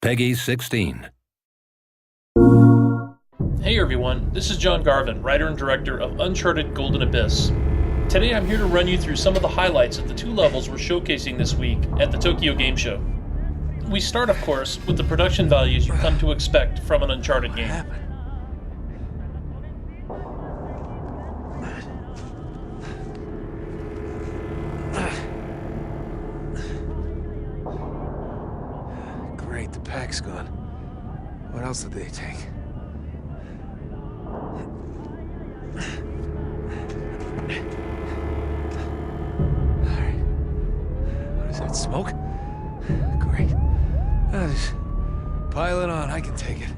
Peggy 16. Hey everyone, this is John Garvin, writer and director of Uncharted Golden Abyss. Today I'm here to run you through some of the highlights of the 2 levels we're showcasing this week at the Tokyo Game Show. We start, of course, with the production values you come to expect from an Uncharted game. Great, the pack's gone. What else did they take? Alright. What is that, smoke? Great. Just pile it on, I can take it.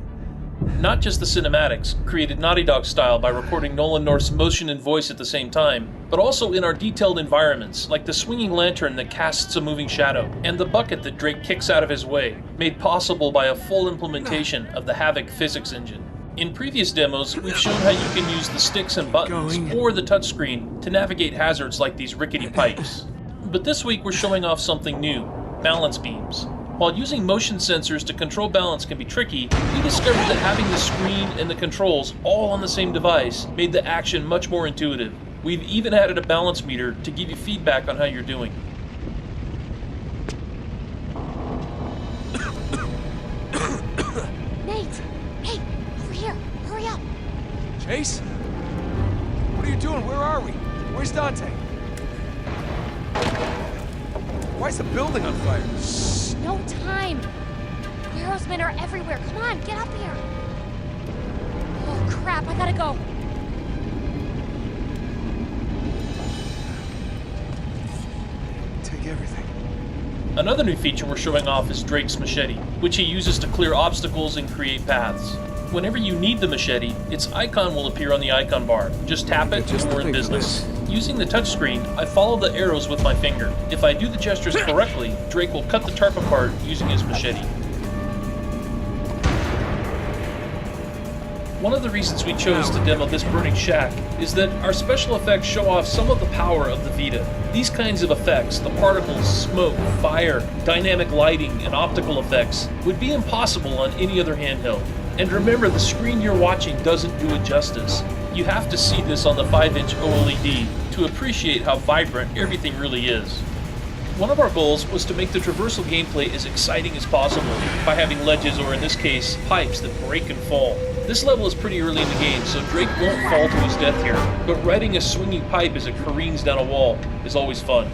Not just the cinematics, created Naughty Dog style by recording Nolan North's motion and voice at the same time, but also in our detailed environments, like the swinging lantern that casts a moving shadow, and the bucket that Drake kicks out of his way, made possible by a full implementation of the Havok physics engine. In previous demos, we've shown how you can use the sticks and buttons or the touchscreen to navigate hazards like these rickety pipes. But this week we're showing off something new, balance beams. While using motion sensors to control balance can be tricky, we discovered that having the screen and the controls all on the same device made the action much more intuitive. We've even added a balance meter to give you feedback on how you're doing. Nate! Hey! Over here! Hurry up! Chase? What are you doing? Where are we? Where's Dante? Why is the building on fire? Shh! No time! Aerosmen are everywhere. Come on, get up here! Oh crap, I gotta go. Take everything. Another new feature we're showing off is Drake's machete, which he uses to clear obstacles and create paths. Whenever you need the machete, its icon will appear on the icon bar. Just tap it and we're in business. Using the touchscreen, I follow the arrows with my finger. If I do the gestures correctly, Drake will cut the tarp apart using his machete. One of the reasons we chose to demo this burning shack is that our special effects show off some of the power of the Vita. These kinds of effects, the particles, smoke, fire, dynamic lighting, and optical effects, would be impossible on any other handheld. And remember, the screen you're watching doesn't do it justice. You have to see this on the 5-inch OLED to appreciate how vibrant everything really is. One of our goals was to make the traversal gameplay as exciting as possible by having ledges, or in this case, pipes that break and fall. This level is pretty early in the game, so Drake won't fall to his death here, but riding a swinging pipe as it careens down a wall is always fun.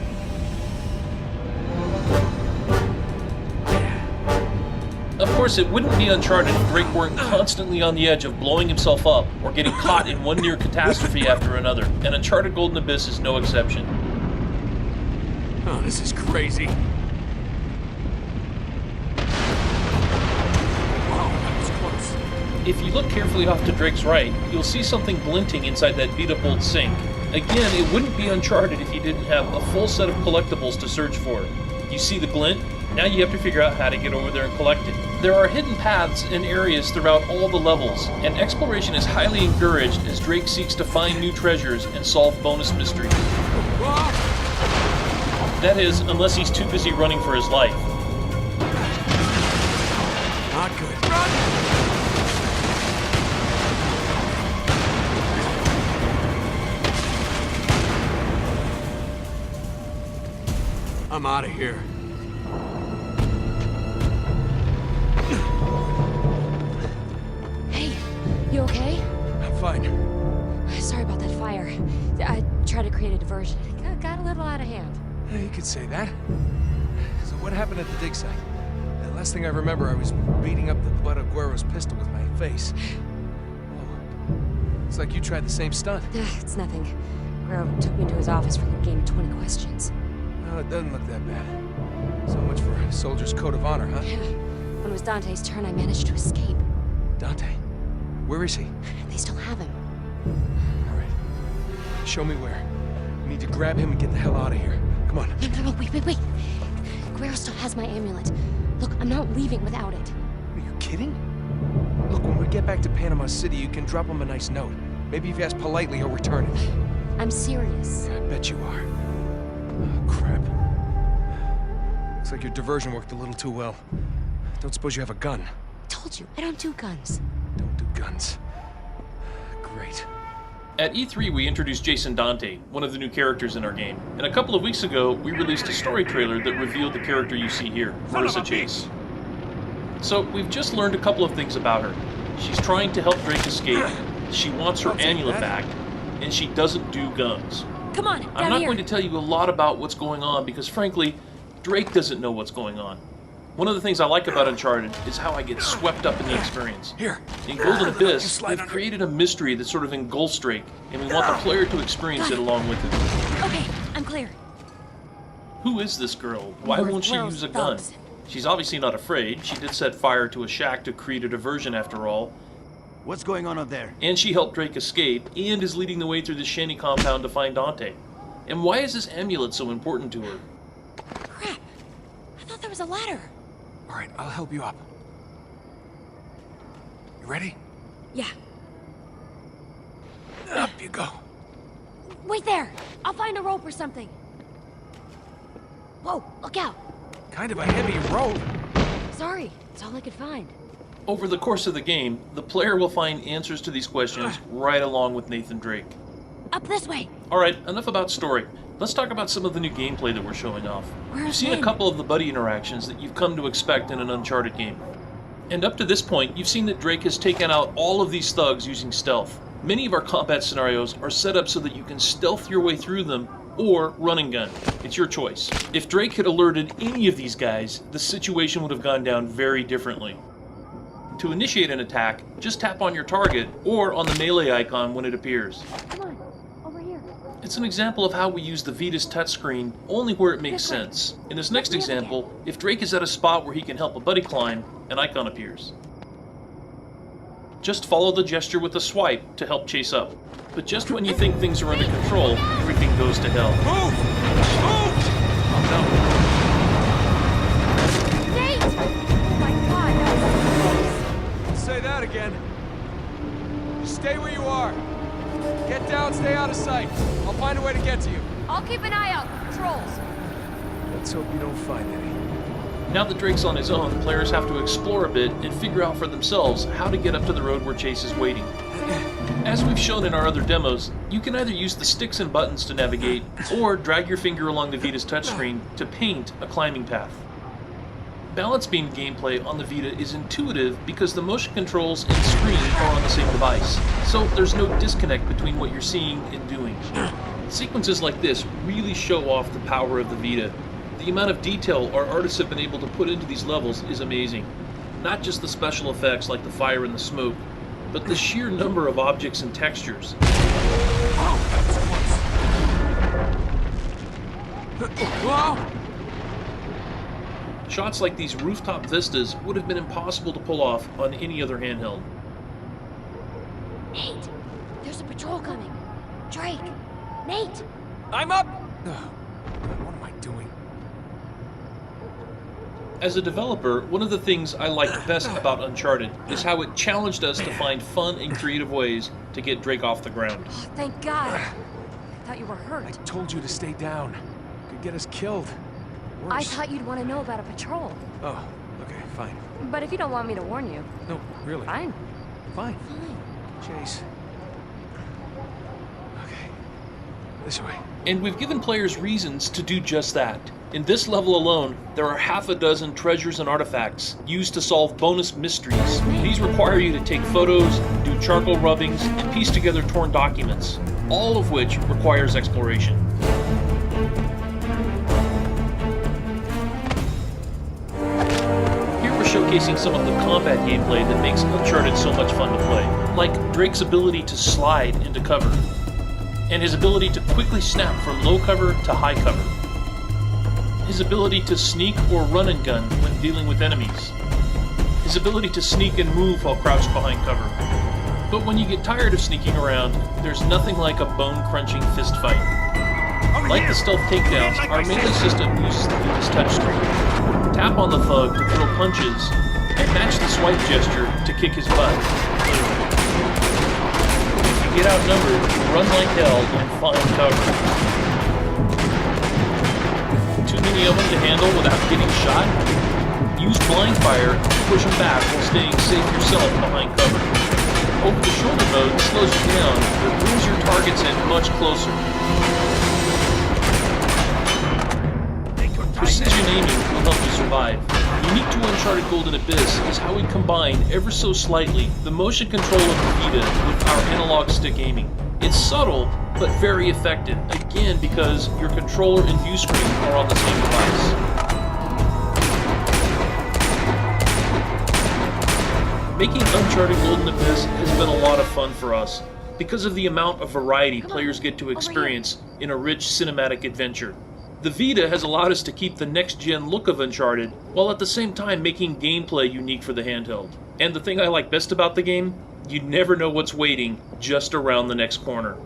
Of course, it wouldn't be Uncharted if Drake weren't constantly on the edge of blowing himself up or getting caught in one near catastrophe after another, and Uncharted Golden Abyss is no exception. Oh, this is crazy. Wow, that was close. If you look carefully off to Drake's right, you'll see something glinting inside that Vita Bolt sink. Again, it wouldn't be Uncharted if you didn't have a full set of collectibles to search for. You see the glint? Now you have to figure out how to get over there and collect it. There are hidden paths and areas throughout all the levels, and exploration is highly encouraged as Drake seeks to find new treasures and solve bonus mysteries. That is, unless he's too busy running for his life. Not good. Run! I'm out of here. Hey, you okay? I'm fine. Sorry about that fire. I tried to create a diversion. It got a little out of hand. Yeah, you could say that. So what happened at the dig site? The last thing I remember, I was beating up the butt of Guerro's pistol with my face. Oh. It's like you tried the same stunt. It's nothing. Guerrero took me to his office for a game of 20 questions. Well, it doesn't look that bad. So much for a soldier's code of honor, huh? Yeah. When it was Dante's turn, I managed to escape. Dante? Where is he? They still have him. All right. Show me where. We need to grab him and get the hell out of here. Come on. No, wait. Guerrero still has my amulet. Look, I'm not leaving without it. Are you kidding? Look, when we get back to Panama City, you can drop him a nice note. Maybe if you ask politely, he'll return it. I'm serious. Yeah, I bet you are. Oh, crap. Looks like your diversion worked a little too well. Don't suppose you have a gun? Told you, I don't do guns. Don't do guns. Great. At E3, we introduced Jason Dante, one of the new characters in our game, and a couple of weeks ago, we released a story trailer that revealed the character you see here, Marissa Chase. So, we've just learned a couple of things about her. She's trying to help Drake escape, she wants her amulet back, and she doesn't do guns. Come on, I'm not going to tell you a lot about what's going on because, frankly, Drake doesn't know what's going on. One of the things I like about Uncharted is how I get swept up in the experience. Here. In Golden Abyss, we've created a mystery that sort of engulfs Drake, and we want the player to experience it along with it. Okay, I'm clear. Who is this girl? Why won't she use a gun? She's obviously not afraid. She did set fire to a shack to create a diversion after all. What's going on up there? And she helped Drake escape, and is leading the way through the shanty compound to find Dante. And why is this amulet so important to her? Crap. I thought there was a ladder. All right, I'll help you up. You ready? Yeah. Up you go. Wait there. I'll find a rope or something. Whoa, look out. Kind of a heavy rope. Sorry, it's all I could find. Over the course of the game, the player will find answers to these questions right along with Nathan Drake. Up this way. Alright, enough about story. Let's talk about some of the new gameplay that we're showing off. You've seen a Finn? couple of the buddy interactions that you've come to expect in an Uncharted game. And up to this point, you've seen that Drake has taken out all of these thugs using stealth. Many of our combat scenarios are set up so that you can stealth your way through them or run and gun. It's your choice. If Drake had alerted any of these guys, the situation would have gone down very differently. To initiate an attack, just tap on your target or on the melee icon when it appears. Come on, over here. It's an example of how we use the Vita's touchscreen only where it makes sense. In this next example, if Drake is at a spot where he can help a buddy climb, an icon appears. Just follow the gesture with a swipe to help chase up. But just when you think things are under control, everything goes to hell. Move! Move! Oh Nate! Oh my god, that was no. Say that again. Just stay where you are. Get down, stay out of sight. I'll find a way to get to you. I'll keep an eye out for patrols. Let's hope you don't find any. Now that Drake's on his own, players have to explore a bit and figure out for themselves how to get up to the road where Chase is waiting. As we've shown in our other demos, you can either use the sticks and buttons to navigate, or drag your finger along the Vita's touchscreen to paint a climbing path. Balance beam gameplay on the Vita is intuitive because the motion controls and screen are on the same device, so there's no disconnect between what you're seeing and doing. Sequences like this really show off the power of the Vita. The amount of detail our artists have been able to put into these levels is amazing. Not just the special effects like the fire and the smoke, but the sheer number of objects and textures. Whoa! Shots like these rooftop vistas would have been impossible to pull off on any other handheld. Nate, there's a patrol coming. Drake, Nate. I'm up! Oh, God, what am I doing? As a developer, one of the things I liked best about Uncharted is how it challenged us to find fun and creative ways to get Drake off the ground. Oh, thank God. I thought you were hurt. I told you to stay down. Could get us killed. Worse. I thought you'd want to know about a patrol. Oh, okay, fine. But if you don't want me to warn you, No, really. fine. Fine. Fine. Chase. Okay. This way. And we've given players reasons to do just that. In this level alone, there are half a dozen treasures and artifacts used to solve bonus mysteries. These require you to take photos, do charcoal rubbings, and piece together torn documents, all of which requires exploration. Here we're showcasing some of the combat gameplay that makes Uncharted so much fun to play, like Drake's ability to slide into cover, and his ability to quickly snap from low cover to high cover. His ability to sneak or run and gun when dealing with enemies. His ability to sneak and move while crouched behind cover. But when you get tired of sneaking around, there's nothing like a bone-crunching fist fight. Like the stealth takedowns, our melee system uses the Vita's touchscreen. Tap on the thug to throw punches, and match the swipe gesture to kick his butt. If you get outnumbered, run like hell and find cover. Too many of them to handle without getting shot? Use blind fire to push them back while staying safe yourself behind cover. Over-the-shoulder mode slows you down, but brings your targets in much closer. Precision aiming will help you survive. Unique to Uncharted Golden Abyss is how we combine, ever so slightly, the motion control of the Vita with our analog stick aiming. It's subtle, but very effective, again because your controller and view screen are on the same device. Making Uncharted Golden Abyss has been a lot of fun for us, because of the amount of variety players get to experience in a rich cinematic adventure. The Vita has allowed us to keep the next-gen look of Uncharted, while at the same time making gameplay unique for the handheld. And the thing I like best about the game? You never know what's waiting just around the next corner.